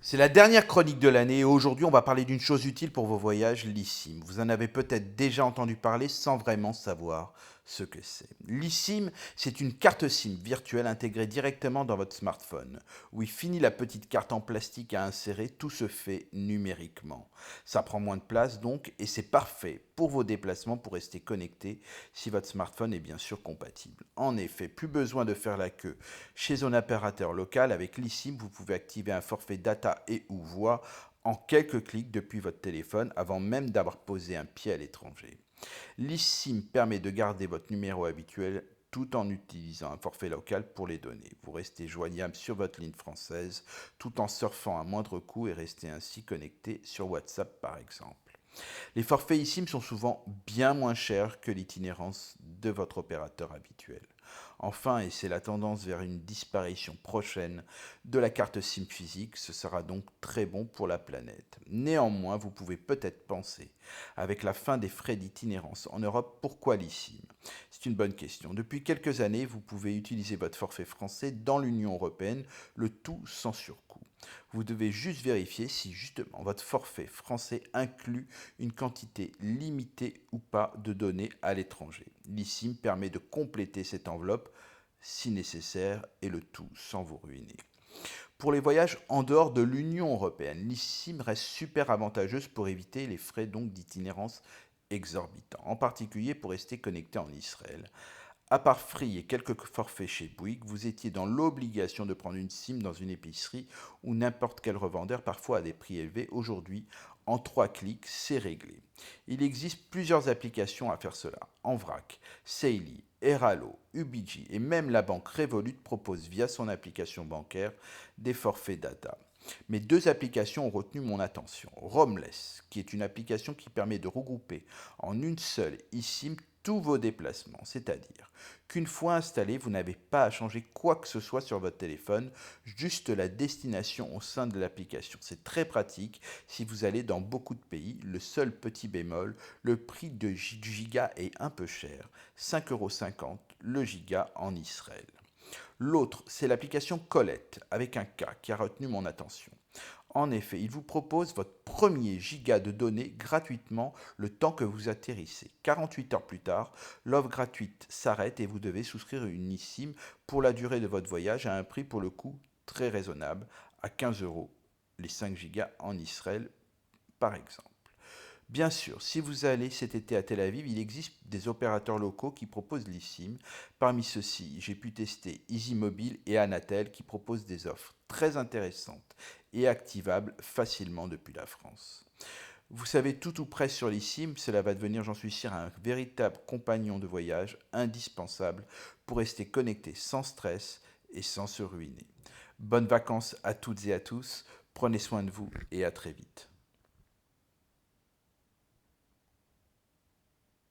C'est la dernière chronique de l'année et aujourd'hui on va parler d'une chose utile pour vos voyages, l'eSIM. Vous en avez peut-être déjà entendu parler sans vraiment savoir ce que c'est. L'eSIM, c'est une carte SIM virtuelle intégrée directement dans votre smartphone. Oui, fini la petite carte en plastique à insérer, tout se fait numériquement. Ça prend moins de place donc et c'est parfait pour vos déplacements pour rester connecté si votre smartphone est bien sûr compatible. En effet, plus besoin de faire la queue chez un opérateur local. Avec l'eSIM, vous pouvez activer un forfait data et ou voix en quelques clics depuis votre téléphone avant même d'avoir posé un pied à l'étranger. L'eSIM permet de garder votre numéro habituel tout en utilisant un forfait local pour les données. Vous restez joignable sur votre ligne française tout en surfant à moindre coût et restez ainsi connecté sur WhatsApp par exemple. Les forfaits eSIM sont souvent bien moins chers que l'itinérance de votre opérateur habituel. Enfin, et c'est la tendance vers une disparition prochaine de la carte SIM physique, ce sera donc très bon pour la planète. Néanmoins, vous pouvez peut-être penser, avec la fin des frais d'itinérance en Europe, pourquoi l'eSIM? C'est une bonne question. Depuis quelques années, vous pouvez utiliser votre forfait français dans l'Union européenne, le tout sans surcoût. Vous devez juste vérifier si justement votre forfait français inclut une quantité limitée ou pas de données à l'étranger. L'eSIM permet de compléter cette enveloppe si nécessaire et le tout sans vous ruiner. Pour les voyages en dehors de l'Union européenne, l'eSIM reste super avantageuse pour éviter les frais donc d'itinérance exorbitants, en particulier pour rester connecté en Israël. À part Free et quelques forfaits chez Bouygues, vous étiez dans l'obligation de prendre une SIM dans une épicerie ou n'importe quel revendeur, parfois à des prix élevés. Aujourd'hui, en 3 clics, c'est réglé. Il existe plusieurs applications à faire cela. En vrac, Saily, Eralo, Ubiji et même la banque Revolut proposent via son application bancaire des forfaits data. Mais deux applications ont retenu mon attention. Roamless, qui est une application qui permet de regrouper en une seule eSIM tous vos déplacements, c'est-à-dire qu'une fois installé, vous n'avez pas à changer quoi que ce soit sur votre téléphone, juste la destination au sein de l'application. C'est très pratique si vous allez dans beaucoup de pays. Le seul petit bémol, le prix du giga est un peu cher, 5,50 € le giga en Israël. L'autre, c'est l'application Colette, avec un K, qui a retenu mon attention. En effet, il vous propose votre premier giga de données gratuitement le temps que vous atterrissez. 48 heures plus tard, l'offre gratuite s'arrête et vous devez souscrire une eSIM pour la durée de votre voyage à un prix pour le coup très raisonnable, à 15 € les 5 gigas en Israël par exemple. Bien sûr, si vous allez cet été à Tel Aviv, il existe des opérateurs locaux qui proposent l'eSIM. Parmi ceux-ci, j'ai pu tester EasyMobile et Anatel qui proposent des offres très intéressantes et activables facilement depuis la France. Vous savez tout ou presque sur l'eSIM, cela va devenir, j'en suis sûr, un véritable compagnon de voyage indispensable pour rester connecté sans stress et sans se ruiner. Bonnes vacances à toutes et à tous, prenez soin de vous et à très vite.